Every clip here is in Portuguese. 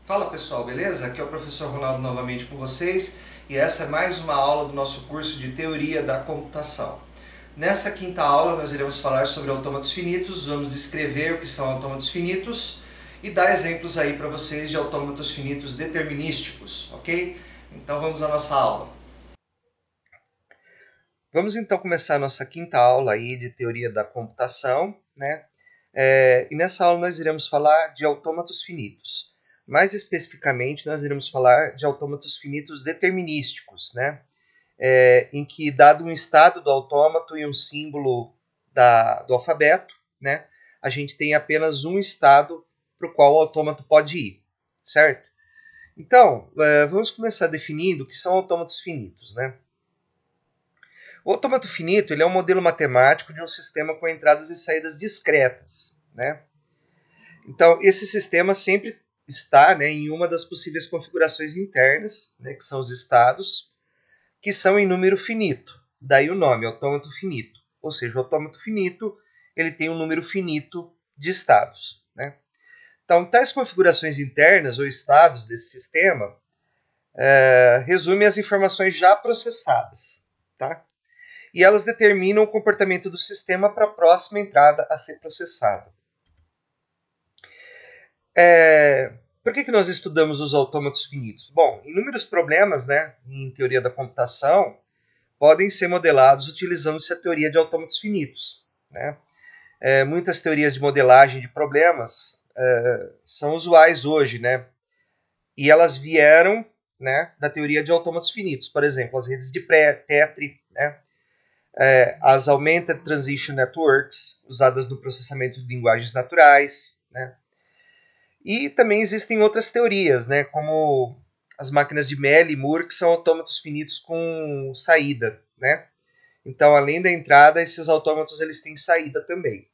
Fala pessoal, beleza? Aqui é o professor Ronaldo novamente com vocês e essa é mais uma aula do nosso curso de Teoria da Computação. Nessa quinta aula nós iremos falar sobre autômatos finitos, vamos descrever o que são autômatos finitos e dar exemplos aí para vocês de autômatos finitos determinísticos, ok? Então vamos à nossa aula. Vamos então começar a nossa quinta aula aí de Teoria da Computação, né? E nessa aula nós iremos falar de autômatos finitos. Mais especificamente, nós iremos falar de autômatos finitos determinísticos, né? Em que, dado um estado do autômato e um símbolo do alfabeto, né? A gente tem apenas um estado para o qual o autômato pode ir, certo? Então, vamos começar definindo o que são autômatos finitos, né? O autômato finito ele é um modelo matemático de um sistema com entradas e saídas discretas, né? Então, esse sistema sempre está, né, em uma das possíveis configurações internas, né, que são os estados, que são em número finito. Daí o nome, autômato finito. Ou seja, o autômato finito ele tem um número finito de estados, né? Então, tais configurações internas ou estados desse sistema resumem as informações já processadas, tá? E elas determinam o comportamento do sistema para a próxima entrada a ser processada. Por que nós estudamos os autômatos finitos? Bom, inúmeros problemas, né, em teoria da computação podem ser modelados utilizando-se a teoria de autômatos finitos, né? Muitas teorias de modelagem de problemas são usuais hoje, né? E elas vieram, né, da teoria de autômatos finitos. Por exemplo, as redes de Petri, né? As Augmented Transition Networks, usadas no processamento de linguagens naturais, né? E também existem outras teorias, né, como as máquinas de Mel e Moore, que são autômatos finitos com saída, né? Então, além da entrada, esses autômatos eles têm saída também.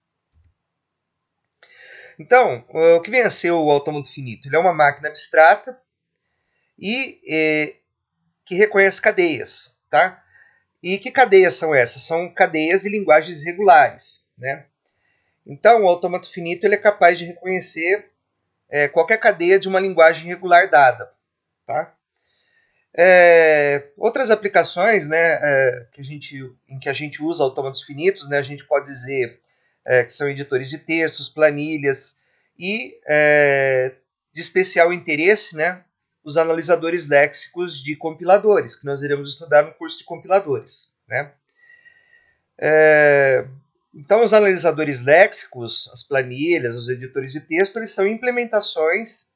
Então, o que vem a ser o autômato finito? Ele é uma máquina abstrata e que reconhece cadeias, tá? E que cadeias são essas? São cadeias e linguagens regulares, né? Então, o autômato finito ele é capaz de reconhecer qualquer cadeia de uma linguagem regular dada, tá? Outras aplicações, né, em que a gente usa autômatos finitos, né, a gente pode dizer que são editores de textos, planilhas e, de especial interesse, né, os analisadores léxicos de compiladores, que nós iremos estudar no curso de compiladores, né? Então, os analisadores léxicos, as planilhas, os editores de texto, eles são implementações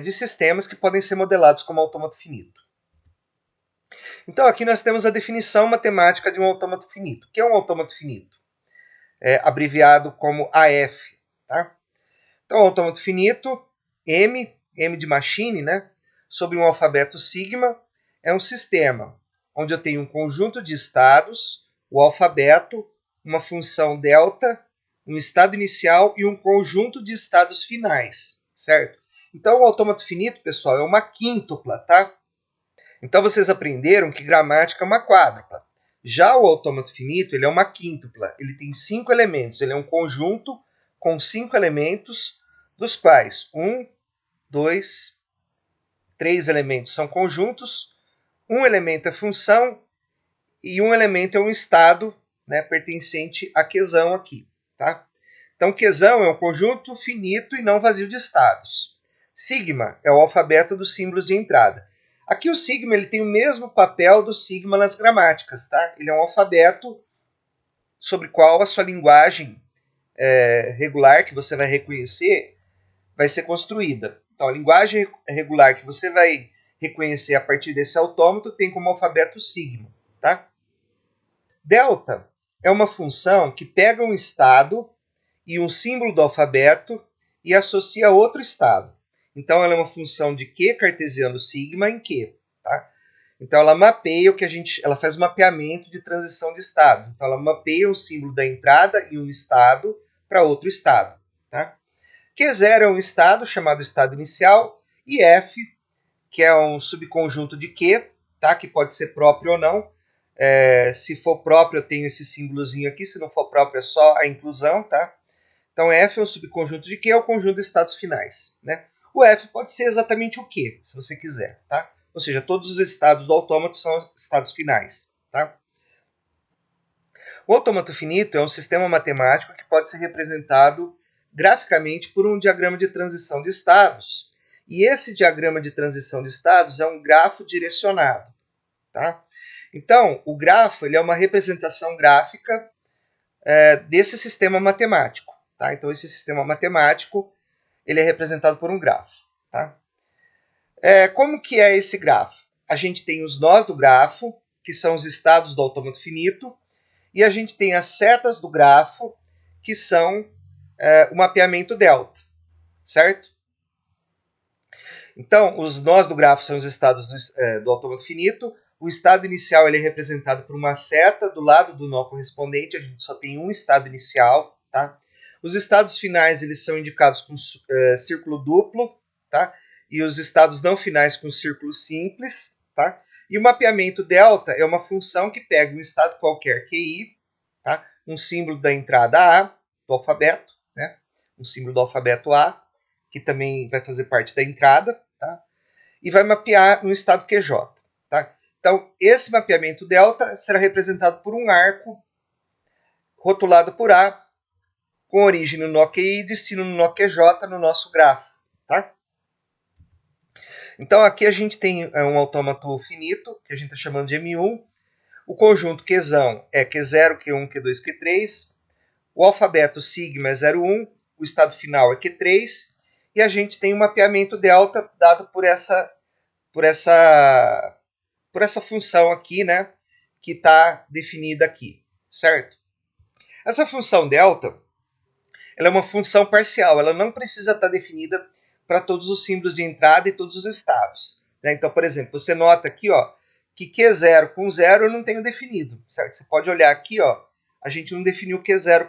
de sistemas que podem ser modelados como autômato finito. Então, aqui nós temos a definição matemática de um autômato finito. O que é um autômato finito? Abreviado como AF. Tá? Então, autômato finito, M de machine, né, sobre um alfabeto sigma, é um sistema onde eu tenho um conjunto de estados, o alfabeto, uma função delta, um estado inicial e um conjunto de estados finais, certo? Então, o autômato finito, pessoal, é uma quíntupla, tá? Então, vocês aprenderam que gramática é uma quádrupla. Já o autômato finito, ele é uma quíntupla. Ele tem 5 elementos. Ele é um conjunto com 5 elementos, dos quais 1, 2, 3 elementos são conjuntos, um elemento é função e um elemento é um estado, né, pertencente a quesão aqui. Tá? Então, quesão é um conjunto finito e não vazio de estados. Sigma é o alfabeto dos símbolos de entrada. Aqui o sigma ele tem o mesmo papel do sigma nas gramáticas. Tá? Ele é um alfabeto sobre qual a sua linguagem regular que você vai reconhecer vai ser construída. Então, a linguagem regular que você vai reconhecer a partir desse autômato tem como alfabeto sigma. Tá? Delta é uma função que pega um estado e um símbolo do alfabeto e associa a outro estado. Então, ela é uma função de Q cartesiano sigma em Q. Tá? Então, ela mapeia ela faz um mapeamento de transição de estados. Então, ela mapeia um símbolo da entrada e um estado para outro estado. Tá? Q0 é um estado chamado estado inicial e F, que é um subconjunto de Q, tá? Que pode ser próprio ou não. Se for próprio, eu tenho esse símbolozinho aqui. Se não for próprio, é só a inclusão, tá? Então, F é um subconjunto de Q, é o conjunto de estados finais. Né? O F pode ser exatamente o Q, se você quiser, tá? Ou seja, todos os estados do autômato são estados finais, tá? O autômato finito é um sistema matemático que pode ser representado graficamente por um diagrama de transição de estados. E esse diagrama de transição de estados é um grafo direcionado, tá? Então, o grafo ele é uma representação gráfica desse sistema matemático, tá? Então, esse sistema matemático ele é representado por um grafo, tá? Como que é esse grafo? A gente tem os nós do grafo, que são os estados do autômato finito, e a gente tem as setas do grafo, que são o mapeamento delta, certo? Então, os nós do grafo são os estados do autômato finito. O estado inicial ele é representado por uma seta do lado do nó correspondente. A gente só tem um estado inicial, tá? Os estados finais eles são indicados com círculo duplo, tá? E os estados não finais com círculo simples, tá? E o mapeamento delta é uma função que pega um estado qualquer QI, tá? Um símbolo da entrada A do alfabeto, né? Um símbolo do alfabeto A, que também vai fazer parte da entrada, tá? E vai mapear no estado QJ, tá? Então, esse mapeamento delta será representado por um arco rotulado por A, com origem no nó QI e destino no nó QJ no nosso grafo, tá? Então, aqui a gente tem um autômato finito, que a gente está chamando de M1. O conjunto Qzão é Q0, Q1, Q2, Q3. O alfabeto sigma é 01, o estado final é Q3. E a gente tem um mapeamento delta dado por essa função aqui, né, que está definida aqui, certo? Essa função delta ela é uma função parcial, ela não precisa estar definida para todos os símbolos de entrada e todos os estados, né? Então, por exemplo, você nota aqui ó, que Q0 com 0 eu não tenho definido, certo? Você pode olhar aqui, ó, a gente não definiu Q0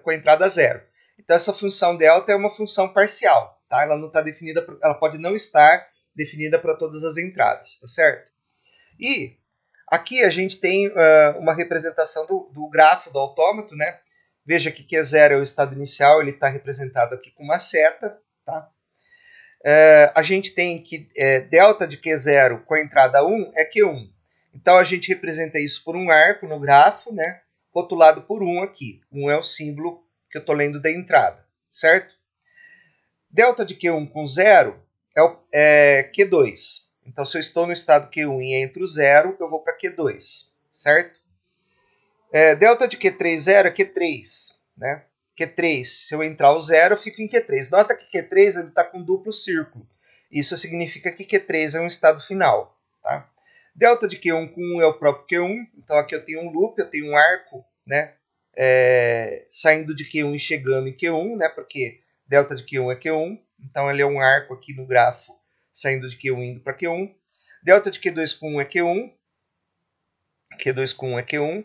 com a entrada 0. Então, essa função delta é uma função parcial, tá? Ela não está definida, ela pode não estar definida para todas as entradas, tá certo? E aqui a gente tem uma representação do grafo do autômato, né? Veja que Q0 é o estado inicial, ele está representado aqui com uma seta, tá? A gente tem que delta de Q0 com a entrada 1 é Q1. Então a gente representa isso por um arco no grafo, né? Rotulado por 1 aqui. 1 é o símbolo que eu estou lendo da entrada, certo? Delta de Q1 com 0 é Q2. Então, se eu estou no estado Q1 e entro 0, eu vou para Q2, certo? Delta de Q3, 0 é Q3, né? Q3, se eu entrar o 0, eu fico em Q3. Nota que Q3 está com duplo círculo. Isso significa que Q3 é um estado final, tá? Delta de Q1 com 1 é o próprio Q1. Então, aqui eu tenho um loop, eu tenho um arco, né? Saindo de Q1 e chegando em Q1, né? Porque delta de Q1 é Q1. Então, ele é um arco aqui no grafo, saindo de Q1 indo para Q1. Delta de Q2 com 1 é Q1. Q2 com 1 é Q1.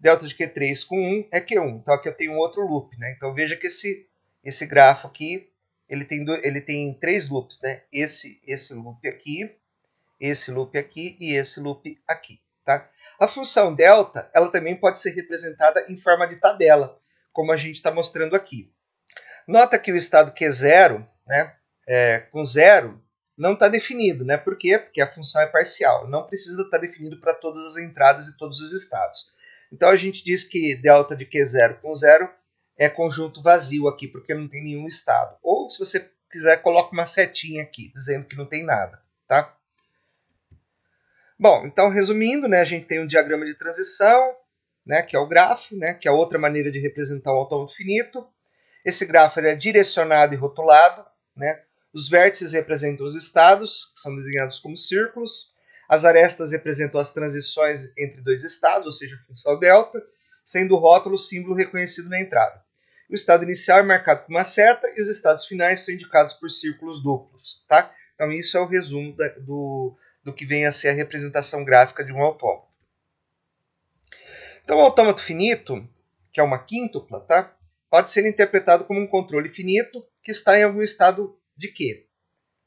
Delta de Q3 com 1 é Q1. Então, aqui eu tenho um outro loop, né? Então, veja que esse grafo aqui, ele tem 3 loops, né? Esse loop aqui, esse loop aqui e esse loop aqui, tá? A função delta, ela também pode ser representada em forma de tabela, como a gente está mostrando aqui. Nota que o estado Q0, né, com 0, não está definido, né? Por quê? Porque a função é parcial. Não precisa estar definido para todas as entradas e todos os estados. Então, a gente diz que delta de Q0 com 0 é conjunto vazio aqui, porque não tem nenhum estado. Ou, se você quiser, coloca uma setinha aqui, dizendo que não tem nada, tá? Bom, então, resumindo, né, a gente tem um diagrama de transição, né, que é o grafo, né, que é outra maneira de representar um autômato finito. Esse grafo ele é direcionado e rotulado, né? Os vértices representam os estados, que são desenhados como círculos. As arestas representam as transições entre dois estados, ou seja, a função delta, sendo o rótulo o símbolo reconhecido na entrada. O estado inicial é marcado com uma seta e os estados finais são indicados por círculos duplos, tá? Então, isso é o resumo do que vem a ser a representação gráfica de um autômato. Então, o autômato finito, que é uma quíntupla, tá? Pode ser interpretado como um controle finito que está em algum estado de Q,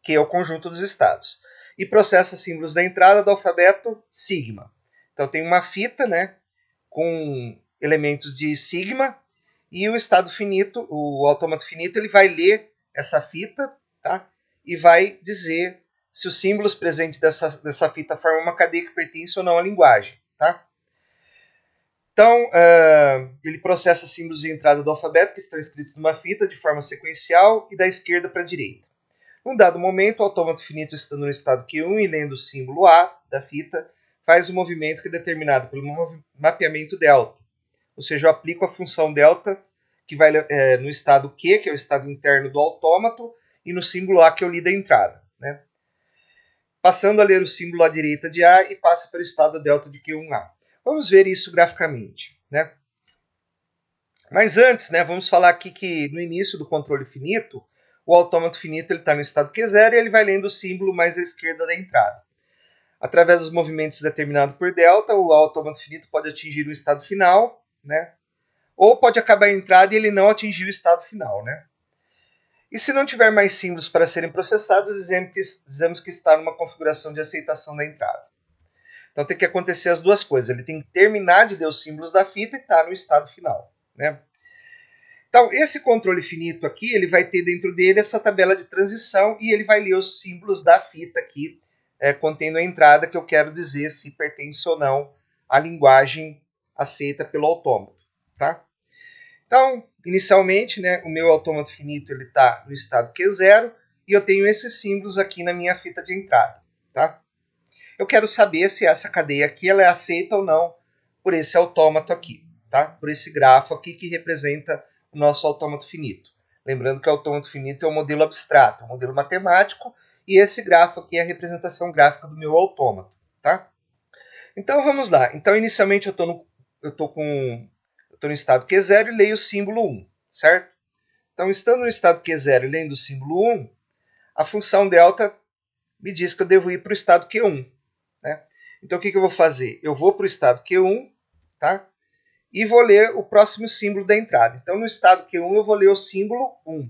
que é o conjunto dos estados, e processa símbolos da entrada do alfabeto sigma. Então, tem uma fita, né, com elementos de sigma, e o estado finito, o autômato finito, ele vai ler essa fita, tá? e vai dizer se os símbolos presentes dessa fita formam uma cadeia que pertence ou não à linguagem. Tá? Então, ele processa símbolos de entrada do alfabeto que estão escritos numa fita de forma sequencial e da esquerda para a direita. Num dado momento, o autômato finito, estando no estado Q1 e lendo o símbolo A da fita, faz um movimento que é determinado pelo mapeamento delta. Ou seja, eu aplico a função delta que vai no estado Q, que é o estado interno do autômato, e no símbolo A, que eu li da entrada. Né? Passando a ler o símbolo à direita de A e passa para o estado delta de Q1A. Vamos ver isso graficamente. Né? Mas antes, né, vamos falar aqui que no início do controle finito, o autômato finito está no estado Q0 e ele vai lendo o símbolo mais à esquerda da entrada. Através dos movimentos determinados por delta, o autômato finito pode atingir o estado final, né? Ou pode acabar a entrada e ele não atingir o estado final. Né? E se não tiver mais símbolos para serem processados, dizemos que está numa configuração de aceitação da entrada. Então tem que acontecer as duas coisas. Ele tem que terminar de ler os símbolos da fita e estar no estado final. Né? Então, esse controle finito aqui, ele vai ter dentro dele essa tabela de transição e ele vai ler os símbolos da fita aqui, contendo a entrada que eu quero dizer se pertence ou não à linguagem aceita pelo autômato. Tá? Então, inicialmente, né, o meu autômato finito está no estado Q0 e eu tenho esses símbolos aqui na minha fita de entrada. Tá? Eu quero saber se essa cadeia aqui ela é aceita ou não por esse autômato aqui, tá? Por esse grafo aqui que representa o nosso autômato finito. Lembrando que o autômato finito é um modelo abstrato, um modelo matemático, e esse grafo aqui é a representação gráfica do meu autômato. Tá? Então vamos lá. Então inicialmente eu estou no estado Q0 e leio o símbolo 1, certo? Então estando no estado Q0 e lendo o símbolo 1, a função delta me diz que eu devo ir para o estado Q1. Né? Então o que eu vou fazer? Eu vou para o estado Q1, tá? E vou ler o próximo símbolo da entrada. Então, no estado Q1, eu vou ler o símbolo 1.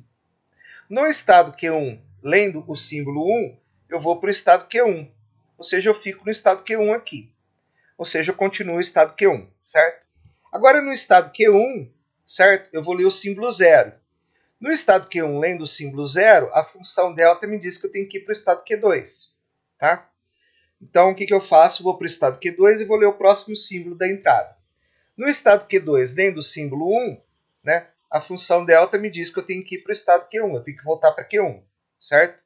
No estado Q1, lendo o símbolo 1, eu vou para o estado Q1. Ou seja, eu fico no estado Q1 aqui. Ou seja, eu continuo no estado Q1, certo? Agora, no estado Q1, certo? Eu vou ler o símbolo 0. No estado Q1, lendo o símbolo 0, a função delta me diz que eu tenho que ir para o estado Q2. Tá? Então, o que eu faço? Vou para o estado Q2 e vou ler o próximo símbolo da entrada. No estado Q2, lendo o símbolo 1, né, a função delta me diz que eu tenho que ir para o estado Q1, eu tenho que voltar para Q1, certo?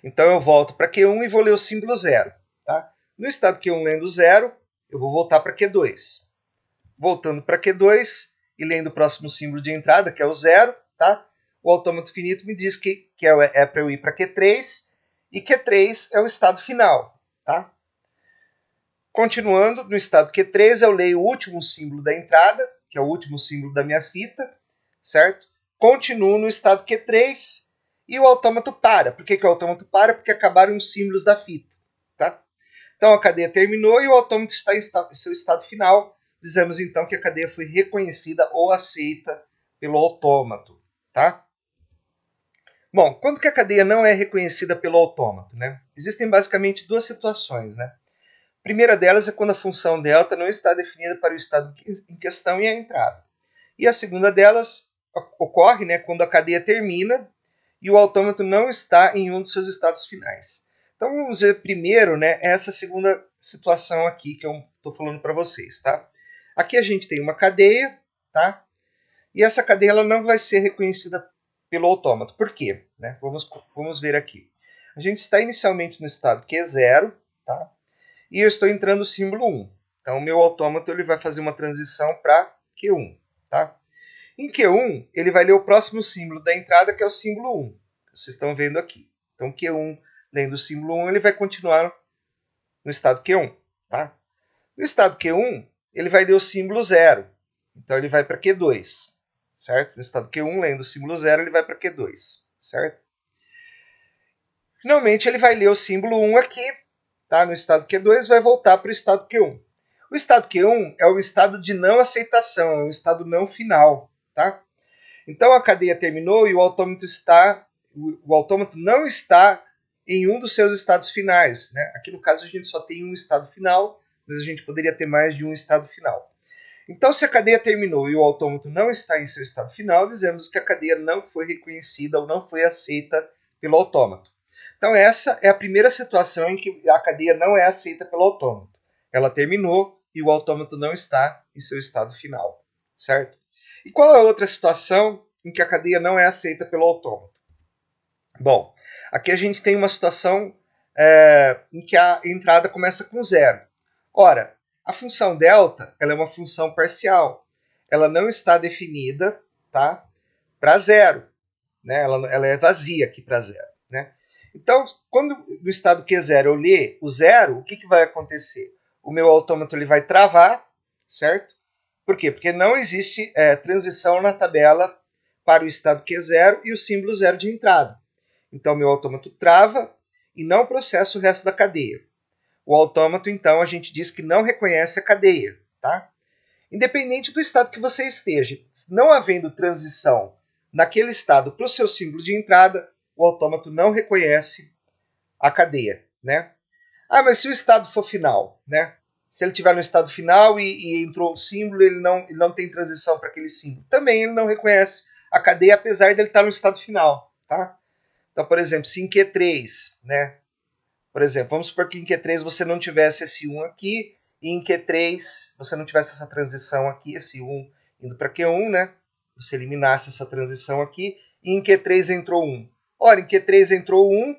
Então eu volto para Q1 e vou ler o símbolo 0. Tá? No estado Q1, lendo 0, eu vou voltar para Q2. Voltando para Q2 e lendo o próximo símbolo de entrada, que é o 0, tá? O autômato finito me diz que é para eu ir para Q3, e Q3 é o estado final. Tá? Continuando, no estado Q3, eu leio o último símbolo da entrada, que é o último símbolo da minha fita, certo? Continuo no estado Q3 e o autômato para. Por que o autômato para? Porque acabaram os símbolos da fita. Tá? Então a cadeia terminou e o autômato está em seu estado final. Dizemos então que a cadeia foi reconhecida ou aceita pelo autômato. Tá? Bom, quando que a cadeia não é reconhecida pelo autômato? Né? Existem basicamente duas situações. Né? A primeira delas é quando a função delta não está definida para o estado em questão e a entrada. E a segunda delas ocorre, né, quando a cadeia termina e o autômato não está em um dos seus estados finais. Então vamos ver primeiro, né, essa segunda situação aqui que eu estou falando para vocês. Tá? Aqui a gente tem uma cadeia, tá? E essa cadeia ela não vai ser reconhecida pelo autômato. Por quê? Né? Vamos ver aqui. A gente está inicialmente no estado Q0, tá? E eu estou entrando o símbolo 1. Então, o meu autômato ele vai fazer uma transição para Q1. Tá? Em Q1, ele vai ler o próximo símbolo da entrada, que é o símbolo 1. Que vocês estão vendo aqui. Então, Q1, lendo o símbolo 1, ele vai continuar no estado Q1. Tá? No estado Q1, ele vai ler o símbolo 0. Então, ele vai para Q2. Certo? No estado Q1, lendo o símbolo 0, ele vai para Q2. Certo? Finalmente, ele vai ler o símbolo 1 aqui. Tá? No estado Q2, vai voltar para o estado Q1. O estado Q1 é o estado de não aceitação, é um estado não final. Tá? Então a cadeia terminou e o autômato não está em um dos seus estados finais. Né? Aqui no caso a gente só tem um estado final, mas a gente poderia ter mais de um estado final. Então, se a cadeia terminou e o autômato não está em seu estado final, dizemos que a cadeia não foi reconhecida ou não foi aceita pelo autômato. Então essa é a primeira situação em que a cadeia não é aceita pelo autômato. Ela terminou e o autômato não está em seu estado final, certo? E qual é a outra situação em que a cadeia não é aceita pelo autômato? Bom, aqui a gente tem uma situação em que a entrada começa com zero. Ora, a função delta ela é uma função parcial. Ela não está definida, tá, para zero. Né? Ela é vazia aqui para zero. Né? Então, quando no estado Q0 eu ler o zero, o que vai acontecer? O meu autômato ele vai travar, certo? Por quê? Porque não existe transição na tabela para o estado Q0 e o símbolo zero de entrada. Então, meu autômato trava e não processa o resto da cadeia. O autômato, então, a gente diz que não reconhece a cadeia, tá? Independente do estado que você esteja, não havendo transição naquele estado para o seu símbolo de entrada, o autômato não reconhece a cadeia, né? Ah, mas se o estado for final, né? Se ele estiver no estado final e entrou o símbolo, ele não tem transição para aquele símbolo. Também ele não reconhece a cadeia, apesar de ele estar no estado final, tá? Então, por exemplo, se em Q3, né? Por exemplo, vamos supor que em Q3 você não tivesse esse 1 aqui, e em Q3 você não tivesse essa transição aqui, esse 1 indo para Q1, né? Você eliminasse essa transição aqui, e em Q3 entrou 1. Ora, em Q3 entrou 1,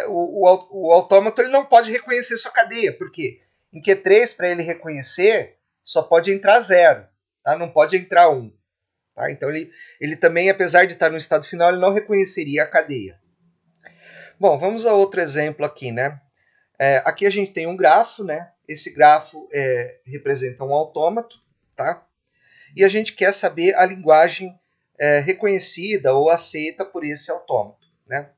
o autômato ele não pode reconhecer sua cadeia, por quê? Em Q3, para ele reconhecer, só pode entrar 0, tá? Não pode entrar 1. Tá? Então, ele também, apesar de estar no estado final, ele não reconheceria a cadeia. Bom, vamos a outro exemplo aqui, né? Aqui a gente tem um grafo, né? Esse grafo representa um autômato, tá? E a gente quer saber a linguagem reconhecida ou aceita por esse autômato, né?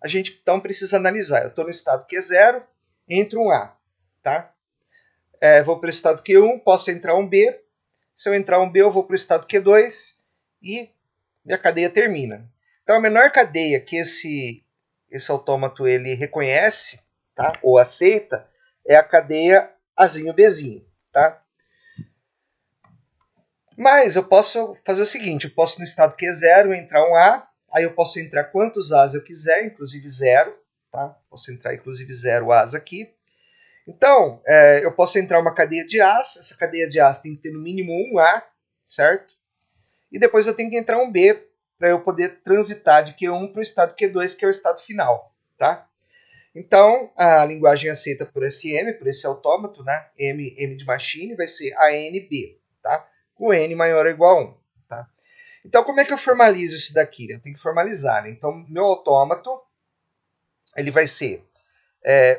A gente então precisa analisar. Eu estou no estado Q0, entro um A, tá? Vou para o estado Q1, posso entrar um B. Se eu entrar um B, eu vou para o estado Q2 e minha cadeia termina. Então, a menor cadeia que esse autômato ele reconhece, tá? Ou aceita, é a cadeia Azinho Bzinho, tá? Mas eu posso fazer o seguinte, eu posso no estado Q0 entrar um A, aí eu posso entrar quantos As eu quiser, inclusive 0, tá? Posso entrar inclusive 0 As aqui. Então, eu posso entrar uma cadeia de As, essa cadeia de As tem que ter no mínimo um A, certo? E depois eu tenho que entrar um B para eu poder transitar de Q1 para o estado Q2, que é o estado final, tá? Então, a linguagem aceita por esse M, por esse autômato, né? M de machine, vai ser ANB, tá? Com N maior ou igual a 1, tá? Então, como é que eu formalizo isso daqui? Eu tenho que formalizar, né? Então, meu autômato, ele vai ser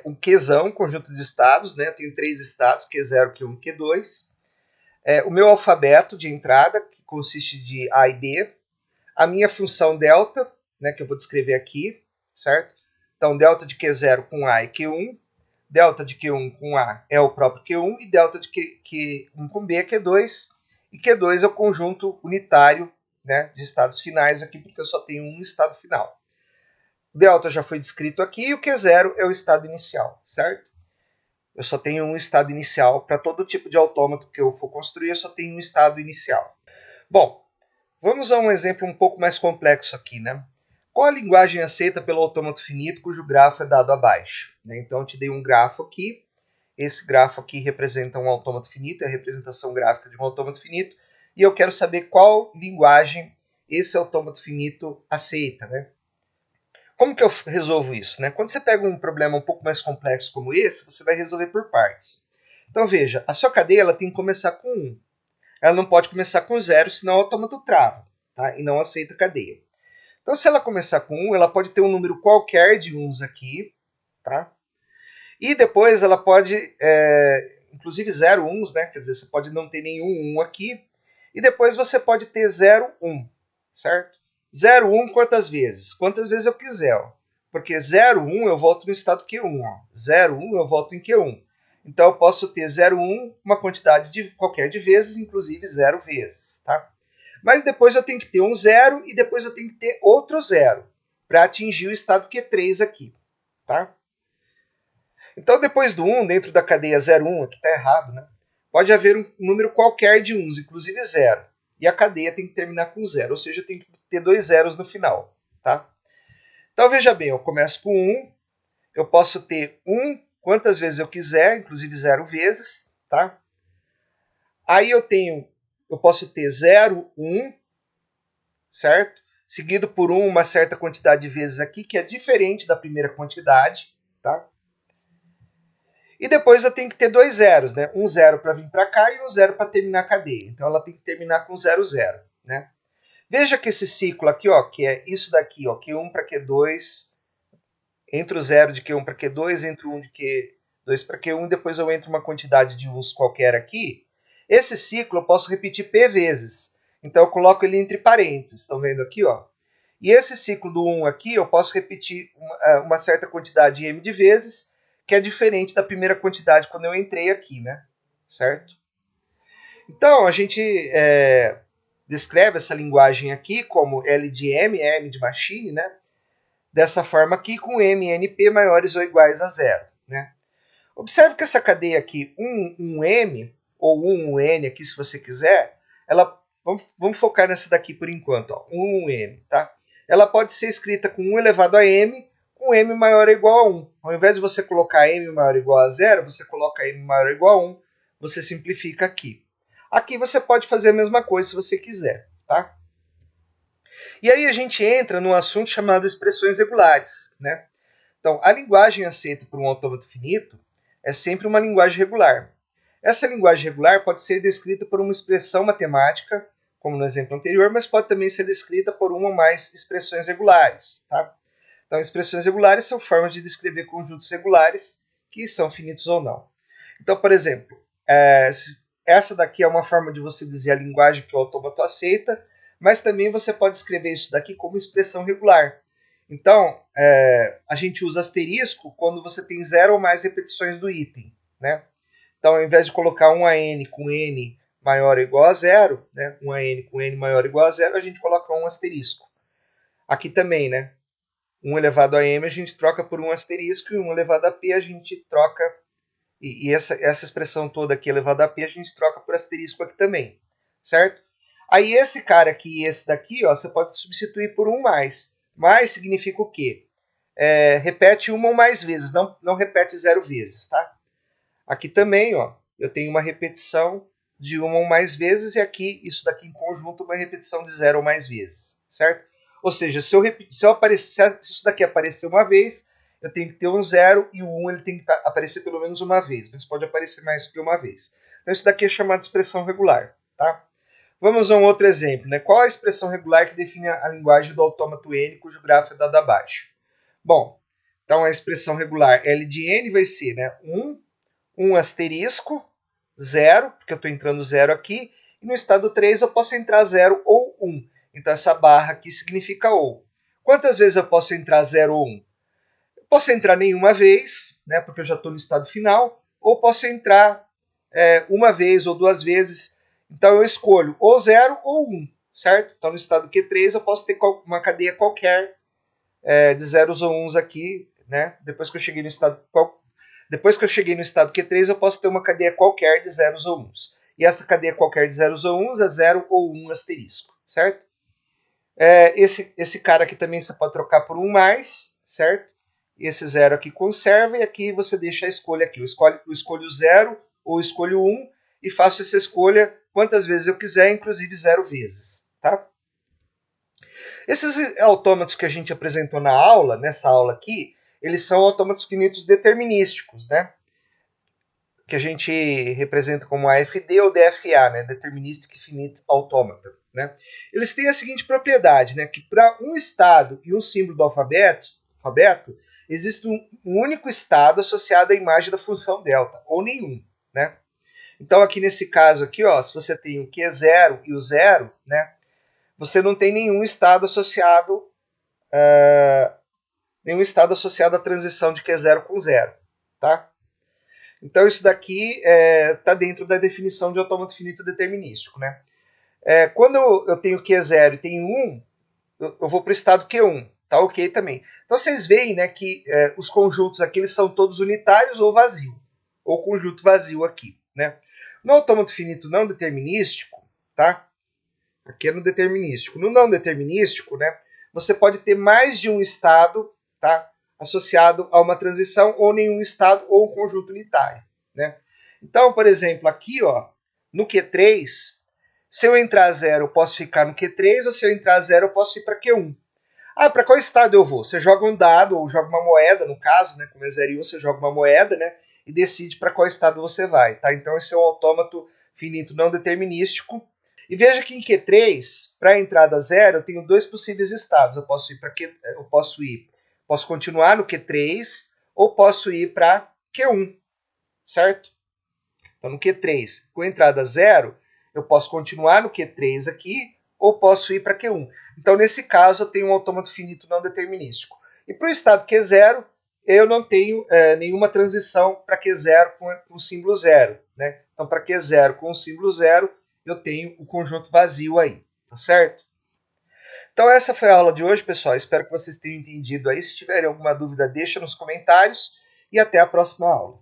um Qzão, conjunto de estados, né? Eu tenho 3 estados, Q0, Q1, Q2. O meu alfabeto de entrada, que consiste de A e B. A minha função delta, né? Que eu vou descrever aqui, certo? Então, delta de Q0 com A é Q1. Delta de Q1 com A é o próprio Q1. E delta de Q1 com B é Q2. E Q2 é o conjunto unitário, né, de estados finais aqui, porque eu só tenho um estado final. Delta já foi descrito aqui e o Q0 é o estado inicial, certo? Eu só tenho um estado inicial. Para todo tipo de autômato que eu for construir, eu só tenho um estado inicial. Bom, vamos a um exemplo um pouco mais complexo aqui, né? Qual a linguagem aceita pelo autômato finito cujo grafo é dado abaixo? Então, eu te dei um grafo aqui. Esse grafo aqui representa um autômato finito, é a representação gráfica de um autômato finito. E eu quero saber qual linguagem esse autômato finito aceita, né? Como que eu resolvo isso? Né? Quando você pega um problema um pouco mais complexo como esse, você vai resolver por partes. Então veja, a sua cadeia ela tem que começar com 1. Ela não pode começar com 0, senão o autômato trava, tá? E não aceita a cadeia. Então se ela começar com 1, ela pode ter um número qualquer de 1s aqui, tá? E depois ela pode, inclusive 0 1s, né? Quer dizer, você pode não ter nenhum 1 aqui. E depois você pode ter 0 1, certo? 0 1 quantas vezes? Quantas vezes eu quiser, ó. Porque 0 1 eu volto no estado Q1, ó. 0 1 eu volto em Q1. Então eu posso ter 0 1 uma quantidade de qualquer de vezes, inclusive 0 vezes, tá? Mas depois eu tenho que ter um 0 e depois eu tenho que ter outro 0 para atingir o estado Q3 aqui, tá? Então, depois do 1, dentro da cadeia 0, 1, aqui está errado, né? Pode haver um número qualquer de 1s, inclusive 0. E a cadeia tem que terminar com 0, ou seja, tem que ter 2 zeros no final, tá? Então veja bem, eu começo com 1, eu posso ter 1 quantas vezes eu quiser, inclusive 0 vezes, tá? Aí eu posso ter 0, 1, certo? Seguido por uma certa quantidade de vezes aqui, que é diferente da primeira quantidade, tá? E depois eu tenho que ter 2 zeros, né? Um 0 para vir para cá e um 0 para terminar a cadeia. Então ela tem que terminar com 0, 0, né? Veja que esse ciclo aqui, ó, que é isso daqui, ó, Q1 para Q2, entre o 0 de Q1 para Q2, entre o 1 de Q2 para Q1, depois eu entro uma quantidade de uns qualquer aqui. Esse ciclo eu posso repetir P vezes. Então eu coloco ele entre parênteses, estão vendo aqui, ó? E esse ciclo do 1 aqui eu posso repetir uma certa quantidade M de vezes, que é diferente da primeira quantidade quando eu entrei aqui, né? Certo? Então a gente descreve essa linguagem aqui como L de M, M de machine, né? Dessa forma aqui, com M e NP maiores ou iguais a 0. Né? Observe que essa cadeia aqui, 1M, ou 1N aqui se você quiser, vamos focar nessa daqui por enquanto, ó, 1M, tá? Ela pode ser escrita com 1 elevado a M, com M maior ou igual a 1. Ao invés de você colocar M maior ou igual a 0, você coloca M maior ou igual a 1, você simplifica aqui. Aqui você pode fazer a mesma coisa se você quiser, tá? E aí a gente entra num assunto chamado expressões regulares, né? Então, a linguagem aceita por um autômato finito é sempre uma linguagem regular. Essa linguagem regular pode ser descrita por uma expressão matemática, como no exemplo anterior, mas pode também ser descrita por uma ou mais expressões regulares, tá? Então, expressões regulares são formas de descrever conjuntos regulares que são finitos ou não. Então, por exemplo, essa daqui é uma forma de você dizer a linguagem que o autômato aceita, mas também você pode escrever isso daqui como expressão regular. Então, a gente usa asterisco quando você tem 0 ou mais repetições do item, né? Então, ao invés de colocar 1AN com N maior ou igual a 0, né? 1AN com N maior ou igual a 0, a gente coloca um asterisco. Aqui também, né? 1 elevado a M a gente troca por um asterisco e 1 elevado a P a gente troca... E essa expressão toda aqui elevado a P a gente troca por asterisco aqui também, certo? Aí esse cara aqui e esse daqui, ó, você pode substituir por um mais. Mais significa o quê? Repete uma ou mais vezes, não repete 0 vezes, tá? Aqui também, ó, eu tenho uma repetição de uma ou mais vezes e aqui, isso daqui em conjunto, uma repetição de 0 ou mais vezes, certo? Ou seja, se isso daqui aparecer uma vez, eu tenho que ter um 0 e o 1 ele tem que aparecer pelo menos uma vez, mas pode aparecer mais que uma vez. Então isso daqui é chamado de expressão regular, tá? Vamos a um outro exemplo, né? Qual a expressão regular que define a linguagem do autômato N, cujo gráfico é dado abaixo? Bom, então a expressão regular L de N vai ser, né, 1 asterisco, 0, porque eu estou entrando 0 aqui, e no estado 3 eu posso entrar 0 ou 1. Então essa barra aqui significa ou. Quantas vezes eu posso entrar 0 ou 1? Eu posso entrar nenhuma vez, né, porque eu já estou no estado final, ou posso entrar uma vez ou duas vezes. Então eu escolho ou 0 ou 1, certo? Então no estado Q3 eu posso ter uma cadeia qualquer de zeros ou uns aqui, né? Depois que eu cheguei no estado Q3 eu posso ter uma cadeia qualquer de zeros ou uns. E essa cadeia qualquer de zeros ou uns é 0 ou 1 asterisco, certo? Esse cara aqui também você pode trocar por um mais, certo? Esse 0 aqui conserva e aqui você deixa a escolha aqui. Eu escolho 0 ou escolho 1 e faço essa escolha quantas vezes eu quiser, inclusive 0 vezes, tá? Esses autômatos que a gente apresentou na aula, nessa aula aqui, eles são autômatos finitos determinísticos, né? Que a gente representa como AFD ou DFA, né? Deterministic Finite Automata, né? Eles têm a seguinte propriedade, né? Que para um estado e um símbolo do alfabeto existe um único estado associado à imagem da função delta, ou nenhum, né? Então aqui nesse caso aqui, ó, se você tem o Q0 e o 0, né? Você não tem nenhum estado associado à transição de Q0 com 0, tá? Então isso daqui está dentro da definição de autômato finito determinístico, né? Quando eu tenho Q0 e tenho 1, eu vou para o estado Q1, tá ok também. Então vocês veem, né, que os conjuntos aqui eles são todos unitários ou vazio, ou conjunto vazio aqui, né? No autômato finito não determinístico, tá? Aqui é no determinístico. No não determinístico, né, você pode ter mais de um estado, tá, associado a uma transição, ou nenhum estado, ou um conjunto unitário, né? Então, por exemplo, aqui, ó, no Q3, se eu entrar 0, eu posso ficar no Q3, ou se eu entrar 0, eu posso ir para Q1. Ah, para qual estado eu vou? Você joga um dado, ou joga uma moeda, no caso, né, como é 0 e 1, você joga uma moeda, né, e decide para qual estado você vai, tá? Então, esse é um autômato finito não determinístico. E veja que em Q3, para a entrada 0, eu tenho dois possíveis estados. Eu posso ir para Q, posso continuar no Q3 ou posso ir para Q1, certo? Então, no Q3, com entrada 0, eu posso continuar no Q3 aqui ou posso ir para Q1. Então, nesse caso, eu tenho um autômato finito não determinístico. E para o estado Q0, eu não tenho nenhuma transição para Q0 com o símbolo 0. Né? Então, para Q0 com o símbolo 0, eu tenho o conjunto vazio aí, tá certo? Então, essa foi a aula de hoje, pessoal. Espero que vocês tenham entendido aí. Se tiverem alguma dúvida, deixa nos comentários e até a próxima aula.